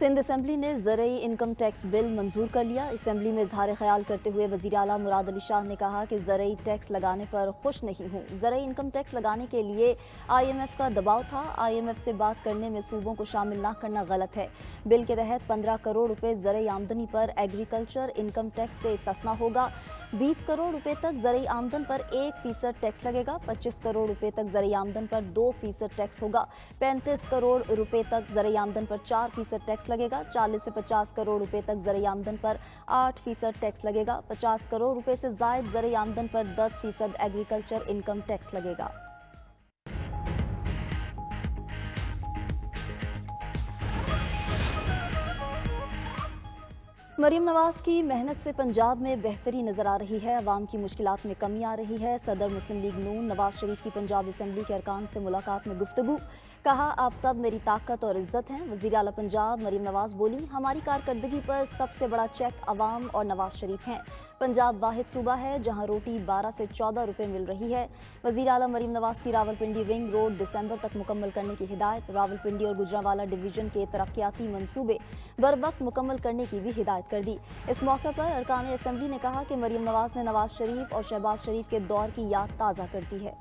Sindh assembly ने ज़रई income tax bill मंजूर कर लिया। असम्बली में इजहार ख्याल करते हुए वज़ीर आला मुराद अली शाह ने कहा कि ज़रई टैक्स लगाने पर खुश नहीं हूँ। ज़रई इनकम टैक्स लगाने के लिए IMF का दबाव था। IMF से बात करने में सूबों को शामिल न करना गलत है। बिल के तहत 15 करोड़ रुपए ज़रई आमदनी पर एग्रीकल्चर इनकम टैक्स से इस्तिस्ना होगा। 20 करोड़ रुपए तक ज़रई आमदन पर 1% टैक्स लगेगा। 25 करोड़ रुपए तक ज़रई आमदन पर 2% टैक्स होगा। 35 करोड़ रुपए तक ज़रई आमदन पर 4% टैक्स लगेगा। 40 से 50 करोड़ रुपए तक ज़रई आमदन पर 8% टैक्स लगेगा। 50 करोड़ रुपए से ज़ायद ज़रई आमदन पर 10% एग्रीकल्चर इनकम टैक्स लगेगा। मरीम नवाज की मेहनत से पंजाब में बेहतरी नजर आ रही है। अवाम की मुश्किलात में कमी आ रही है। सदर मुस्लिम लीग नून नवाज शरीफ की पंजाब असम्बली के अरकान से मुलाकात में गुफ्तगू। कहा, आप सब मेरी ताकत और इज्जत हैं। वज़ीर आला पंजाब मरीम नवाज बोली, हमारी कारकर्दगी पर सबसे बड़ा चेक अवाम और नवाज शरीफ हैं। पंजाब वाहिद सूबा है जहां रोटी 12 से 14 रुपए मिल रही है। वज़ीर आला मरीम नवाज की रावलपिंडी रिंग रोड दिसंबर तक मुकम्मल करने की हिदायत। रावलपिंडी और गुजरांवाला डिवीजन के तरक्याती मंसूबे बर वक्त मुकम्मल करने की भी हिदायत कर दी। इस मौके पर अरकान असम्बली ने कहा कि मरीम नवाज ने नवाज शरीफ और शहबाज शरीफ के दौर की याद ताज़ा कर दी है।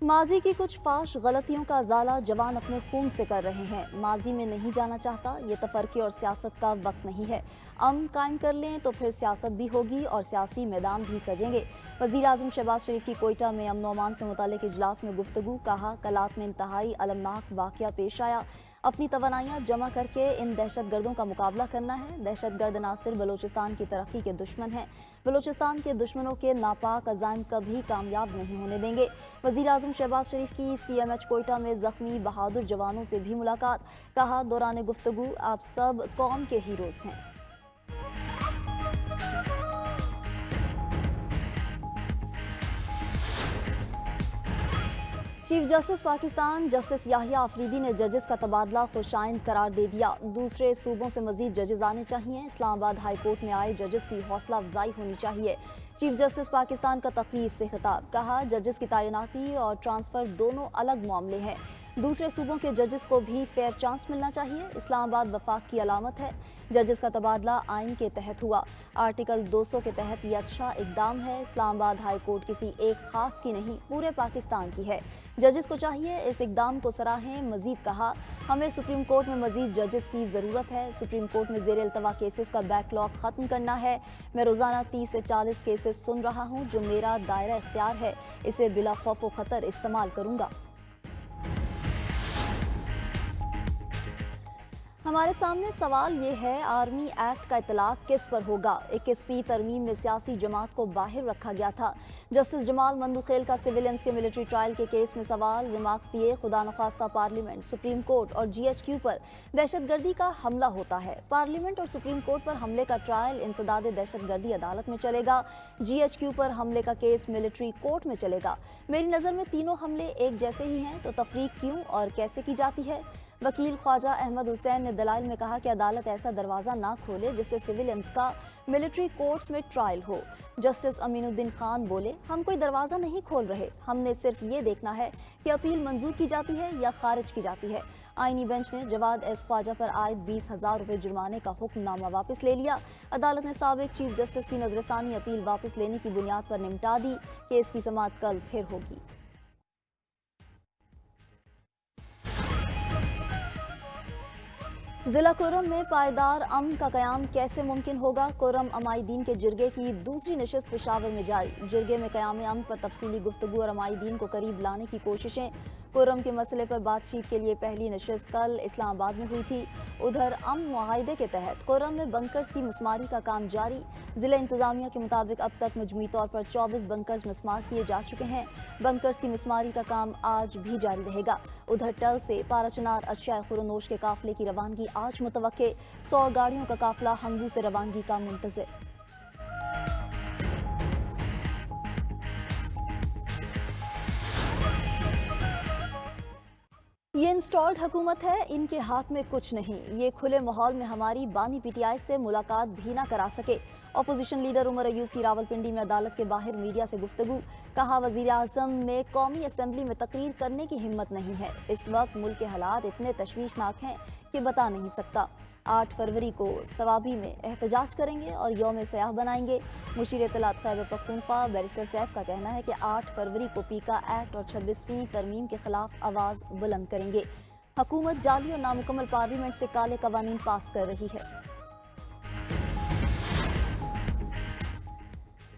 माजी की कुछ फाश गलतियों का अजाला जवान अपने खून से कर रहे हैं। माजी में नहीं जाना चाहता। ये तफरके और सियासत का वक्त नहीं है। अमन कायम कर लें तो फिर सियासत भी होगी और सियासी मैदान भी सजेंगे। वज़ीर आज़म शहबाज शरीफ की कोयटा में अमन अमान से मुतालिक इजलास में गुफ्तगू। कहा, कलात में इंतहाई अलमनाक वाक़या पेश आया। अपनी तवानाइयाँ जमा करके इन दहशत गर्दों का मुकाबला करना है। दहशत गर्द ना सिर्फ बलूचिस्तान की तरक्की के दुश्मन हैं, बलूचिस्तान के दुश्मनों के नापाक अज़ाइम कभी कामयाब नहीं होने देंगे। वज़ीर आज़म शहबाज शरीफ की CMH कोयटा में ज़ख्मी बहादुर जवानों से भी मुलाकात। कहा, दौरान गुफ्तगू, आप सब कौम के हीरोज़ हैं। Chief justice Pakistan justice Yahya Afridi ने जजेस का तबादला खुशाइंद करार दे दिया। दूसरे सूबों से मजीद जजेस आने चाहिए। इस्लामाबाद हाई कोर्ट में आए जजेस की हौसला अफजाई होनी चाहिए। चीफ जस्टिस पाकिस्तान का तकरीब से खिताब। कहा, जजेस की तैनाती और ट्रांसफ़र दोनों अलग मामले हैं। दूसरे सूबों के जजेस को भी फेयर चांस मिलना चाहिए। इस्लामाबाद वफाक की अलामत है। जजेस का तबादला आइन के तहत हुआ। आर्टिकल 200 के तहत यह अच्छा इकदाम है। इस्लामाबाद हाई कोर्ट किसी एक खास की नहीं, पूरे पाकिस्तान की है। जजेस को चाहिए इस इकदाम को सराहें। मजीद कहा, हमें सुप्रीम कोर्ट में मजीद जजेस की ज़रूरत है। सुप्रीम कोर्ट में ज़ेर इल्तवा केसेस का बैकलॉग ख़त्म करना है। मैं रोज़ाना 30 से 40 केसेस सुन रहा हूँ। जो मेरा दायरा इख्तियार है, इसे बिला खौफ व ख़तर इस्तेमाल करूँगा। हमारे सामने सवाल ये है, आर्मी एक्ट का इतलाक किस पर होगा? 21वीं तरमीम में सियासी जमात को बाहर रखा गया था। जस्टिस जमाल मंदुखेल का सिविलियंस के मिलिट्री ट्रायल के केस में सवाल। रिमार्क्स दिए, खुदा नख्वास्ता पार्लियामेंट, सुप्रीम कोर्ट और GHQ पर दहशतगर्दी का हमला होता है। पार्लियामेंट और सुप्रीम कोर्ट पर हमले का ट्रायल इंसदाद दहशतगर्दी अदालत में चलेगा। GHQ पर हमले का केस मिलिट्री कोर्ट में चलेगा। मेरी नज़र में तीनों हमले एक जैसे ही हैं, तो तफरीक क्यों और कैसे की जाती है? वकील ख्वाजा अहमद हुसैन ने दलाइल में कहा कि अदालत ऐसा दरवाज़ा ना खोले जिससे सिविलियंस का मिलिट्री कोर्ट्स में ट्रायल हो। जस्टिस अमीनुद्दीन खान बोले, हम कोई दरवाज़ा नहीं खोल रहे, हमने सिर्फ ये देखना है कि अपील मंजूर की जाती है या खारिज की जाती है। आईनी बेंच ने जवाद एस ख्वाजा पर आयद 20,000 रुपये जुर्माने का हुक्मनामा वापस ले लिया। अदालत ने साबिक चीफ जस्टिस की नजरसानी अपील वापस लेने की बुनियाद पर निपटा दी। केस की समाअत कल फिर होगी। जिला कुरम में पायदार अमन का क़याम कैसे मुमकिन होगा? कुरम अमायदीन के जिरगे की दूसरी नशिस्त पेशावर में जारी। जिरगे में क़याम अमन पर तफसीली गुफ्तगू और अमायदीन को करीब लाने की कोशिशें। कुरम के मसले पर बातचीत के लिए पहली नशिस्त कल इस्लामाबाद में हुई थी। उधर अमन मुआहिदे के तहत कुरम में बंकर्स की मिसमारी का काम जारी। ज़िला इंतज़ामिया के मुताबिक अब तक मजमूई तौर पर 24 बंकर्स मिसमार किए जा चुके हैं। बंकर्स की मिसमारी का काम आज भी जारी रहेगा। उधर टल से पाराचनार अशिया खुरनोश के काफिले की रवानगी आज मुतवक्के। 100 गाड़ियों का काफिला हंगू से रवानगी का मुंतज़िर। ये इंस्टॉल्ड हुकूमत है, इनके हाथ में कुछ नहीं। ये खुले माहौल में हमारी बानी पीटीआई से मुलाकात भी ना करा सके। अपोजिशन लीडर उमर अयूब की रावलपिंडी में अदालत के बाहर मीडिया से गुफ्तगू। कहा, वजीर आजम में कौमी असम्बली में तकरीर करने की हिम्मत नहीं है। इस वक्त मुल्क के हालात इतने तशवीशनाक हैं कि बता नहीं सकता। 8 फरवरी को सवाबी में एहतजाज करेंगे और यौम सयाह बनाएंगे। मुशीर इत्तलात खैबर पख्तूनख्वा बैरिस्टर सैफ का कहना है कि 8 फरवरी को पीका एक्ट और 26वीं तरमीम के खिलाफ आवाज़ बुलंद करेंगे। हुकूमत जाली और नामुकम्मल पार्लियामेंट से काले कवानीन पास कर रही है।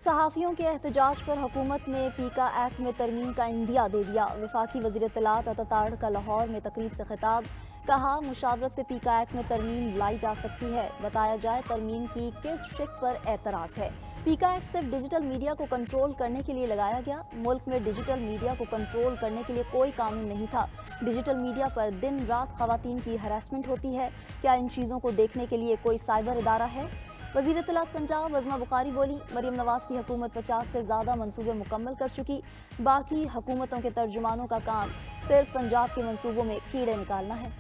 सहाफ़ियों के एहतजाज पर हुकूमत ने पीका एक्ट में तरमीम का इंदिया दे दिया। वफाकी वज़ीर इत्तलात अताताड़ का लाहौर में तकरीब से खिताब। कहा, मुशावरत से पीका एक्ट में तरमीम लाई जा सकती है। बताया जाए तरमीम की किस शिक पर एतराज़ है। पीका एक्ट सिर्फ डिजिटल मीडिया को कंट्रोल करने के लिए लगाया गया। मुल्क में डिजिटल मीडिया को कंट्रोल करने के लिए कोई कानून नहीं था। डिजिटल मीडिया पर दिन रात खवातीन की हरासमेंट होती है। क्या इन चीज़ों को देखने के लिए कोई साइबर इदारा है? वज़ीर इत्तलात पंजाब अज़मा बुखारी बोली, मरियम नवाज़ की हुकूमत 50 से ज़्यादा मंसूबे मुकम्मल कर चुकी। बाकी हुकूमतों के तर्जुमानों का काम सिर्फ पंजाब के मंसूबों में कीड़े निकालना है।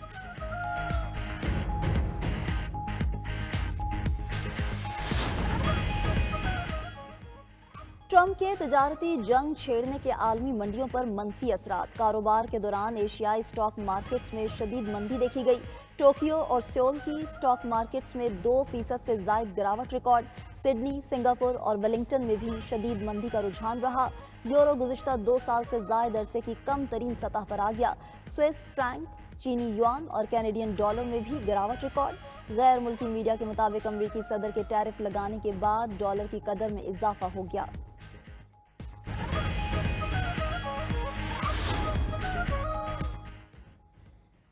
ट्रंप के तजारती जंग छेड़ने के आलमी मंडियों पर मनफी असरात। कारोबार के दौरान एशियाई स्टॉक मार्केट्स में शदीद मंदी देखी गई। टोक्यो और सियोल की स्टॉक मार्केट्स में 2% से ज़ायद गिरावट रिकॉर्ड। सिडनी, सिंगापुर और वेलिंगटन में भी शदीद मंदी का रुझान रहा। यूरो गुज़िश्ता 2 साल से ज़ायद अरसे की कम तरीन सतह पर आ गया। स्विस फ्रैंक, चीनी युआन और कैनेडियन डॉलर में भी गिरावट रिकॉर्ड। गैर मुल्की मीडिया के मुताबिक अमरीकी सदर के टैरिफ लगाने के बाद डॉलर की कदर में इजाफा हो गया।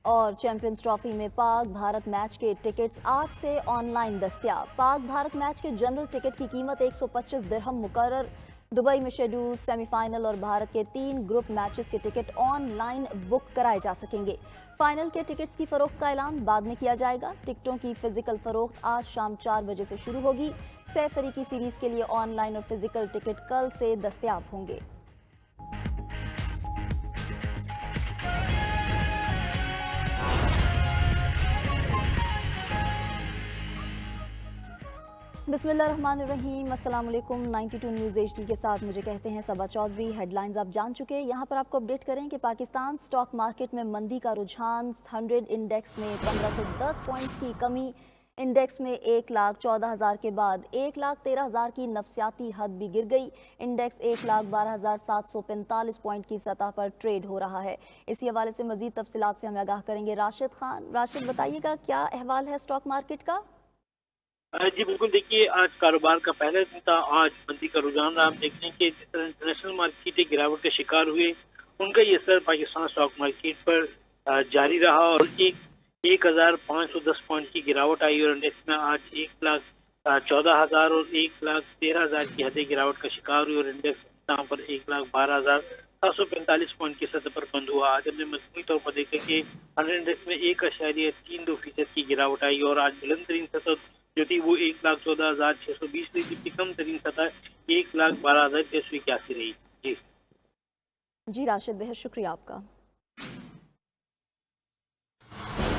और चैंपियंस ट्रॉफी में पाक भारत मैच के टिकट्स आज से ऑनलाइन दस्तयाब। पाक भारत मैच के जनरल टिकट की कीमत 125 दिरहम मुकर्रर। दुबई में शेड्यूल सेमीफाइनल और भारत के 3 ग्रुप मैचेस के टिकट ऑनलाइन बुक कराए जा सकेंगे। फाइनल के टिकट्स की फरोख्त का ऐलान बाद में किया जाएगा। टिकटों की फिजिकल फरोख्त आज शाम 4 बजे से शुरू होगी। 6 फरीकी सीरीज के लिए ऑनलाइन और फिजिकल टिकट कल से दस्तयाब होंगे। बिस्मिल्लाहिर्रहमानिर्रहीम, अस्सलाम वालेकुम। 92 न्यूज़ HD के साथ मुझे कहते हैं सबा चौधरी। हेडलाइंस आप जान चुके हैं। यहाँ पर आपको अपडेट करें कि पाकिस्तान स्टॉक मार्केट में मंदी का रुझान। 100 इंडेक्स में 1510 पॉइंट्स की कमी। इंडेक्स में 1,14,000 के बाद 1,13,000 की नफसियाती हद भी गिर गई। इंडेक्स 1,12,745 पॉइंट की सतह पर ट्रेड हो रहा है। इसी हवाले से मजीद तफसीलात से हमें आगाह करेंगे राशिद खान। राशिद, बताइएगा क्या अहवाल है स्टॉक मार्केट का? जी बिल्कुल, देखिए आज कारोबार का पहला दिन था। आज मंदी का रुझान रहा। हम देखते हैं कि इंटरनेशनल मार्केट गिरावट का शिकार हुए, उनका ये असर पाकिस्तान स्टॉक मार्केट पर जारी रहा और 1,510 पॉइंट की गिरावट आई और इंडेक्स में आज 1,14,000 और 1,13,000 की हद गिरावट का शिकार हुई और इंडेक्स यहाँ पर 1,12,745 पॉइंट की सतह पर बंद हुआ। आज हमने मजमूई तौर पर देखा कि 100 इंडेक्स में 1.32% की गिरावट आई और आज बुलंद तरीन सतह जो थी वो 1,14,620 थी, जबकि कम तरीन सतह 1,12,681 रही। जी राशिद, बेहद शुक्रिया आपका।